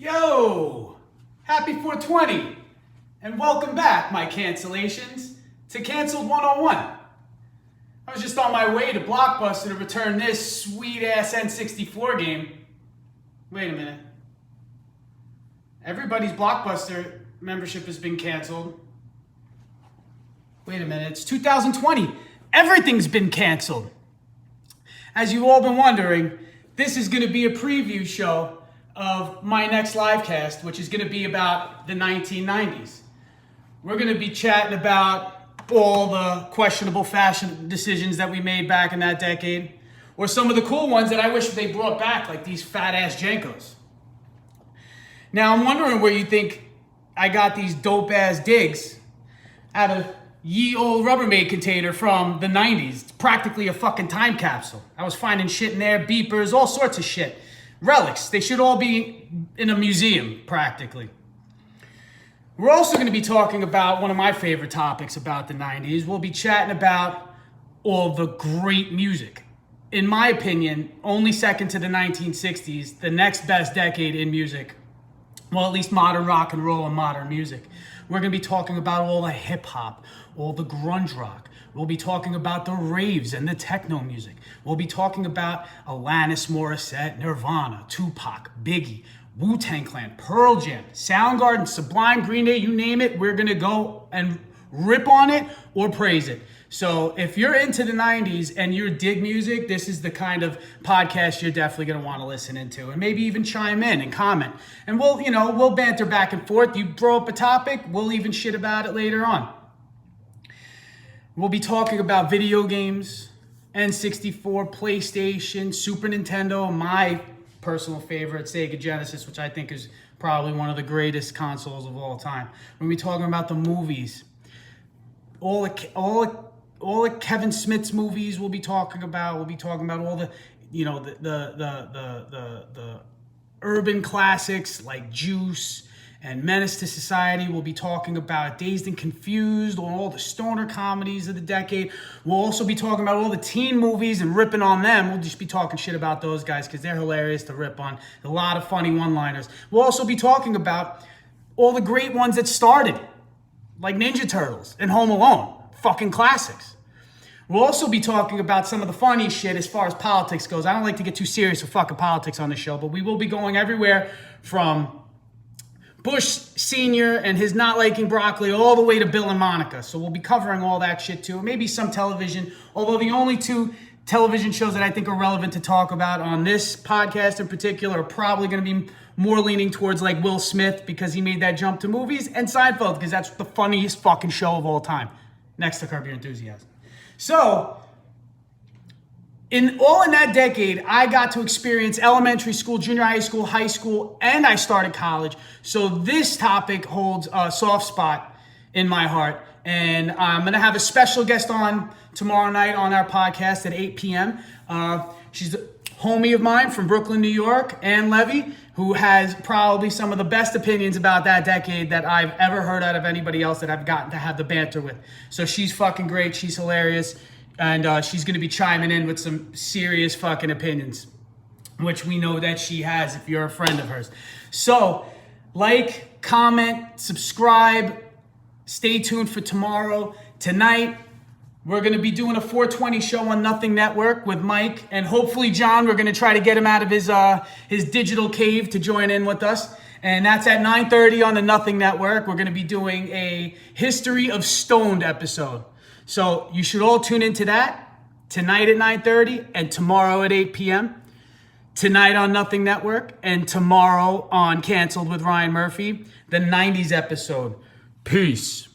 Yo! Happy 420! And welcome back, my cancellations, to Canceled 101. I was just on my way to Blockbuster to return this sweet-ass N64 game. Wait a minute. Everybody's Blockbuster membership has been canceled. Wait a minute, it's 2020. Everything's been canceled. As you've all been wondering, this is going to be a preview show of my next live cast, which is going to be about the 1990s. We're going to be chatting about all the questionable fashion decisions that we made back in that decade, or some of the cool ones that I wish they brought back, like these fat-ass JNCOs. Now, I'm wondering where you think I got these dope-ass digs out of ye old Rubbermaid container from the 90s. It's practically a fucking time capsule. I was finding shit in there, beepers, all sorts of shit. Relics. They should all be in a museum, practically. We're also going to be talking about one of my favorite topics about the 90s. We'll be chatting about all the great music. In my opinion, only second to the 1960s, the next best decade in music. Well, at least modern rock and roll and modern music. We're going to be talking about all the hip hop, all the grunge rock. We'll be talking about the raves and the techno music. We'll be talking about Alanis Morissette, Nirvana, Tupac, Biggie, Wu-Tang Clan, Pearl Jam, Soundgarden, Sublime, Green Day, you name it. We're going to go and rip on it or praise it. So if you're into the 90s and you dig music, this is the kind of podcast you're definitely going to want to listen into, and maybe even chime in and comment. And we'll banter back and forth. You throw up a topic, we'll even shit about it later on. We'll be talking about video games, N64, PlayStation, Super Nintendo, my personal favorite, Sega Genesis, which I think is probably one of the greatest consoles of all time. We'll be talking about the movies, all the Kevin Smith's movies. We'll be talking about all the, the urban classics like Juice and Menace to Society. We'll be talking about Dazed and Confused, all the stoner comedies of the decade. We'll also be talking about all the teen movies and ripping on them. We'll just be talking shit about those guys because they're hilarious to rip on. A lot of funny one-liners. We'll also be talking about all the great ones that started, like Ninja Turtles and Home Alone. Fucking classics. We'll also be talking about some of the funny shit as far as politics goes. I don't like to get too serious with fucking politics on the show, but we will be going everywhere from Bush Sr. and his not liking broccoli all the way to Bill and Monica. So we'll be covering all that shit too. Maybe some television, although the only two television shows that I think are relevant to talk about on this podcast in particular are probably going to be more leaning towards like Will Smith because he made that jump to movies, and Seinfeld because that's the funniest fucking show of all time, next to Curb Your Enthusiasm. So, in that decade, I got to experience elementary school, junior high school, and I started college. So this topic holds a soft spot in my heart. And I'm going to have a special guest on tomorrow night on our podcast at 8 p.m. She's a homie of mine from Brooklyn, New York, Ann Levy, who has probably some of the best opinions about that decade that I've ever heard out of anybody else that I've gotten to have the banter with. So she's fucking great. She's hilarious. And she's going to be chiming in with some serious fucking opinions, which we know that she has if you're a friend of hers. So, like, comment, subscribe, stay tuned for tomorrow. Tonight, we're going to be doing a 420 show on Nothing Network with Mike, and hopefully John, we're going to try to get him out of his digital cave to join in with us. And that's at 9:30 on the Nothing Network. We're going to be doing a History of Stoned episode. So you should all tune into that tonight at 9:30 and tomorrow at 8 p.m. Tonight on Nothing Network and tomorrow on Canceled with Ryan Murphy, the 90s episode. Peace.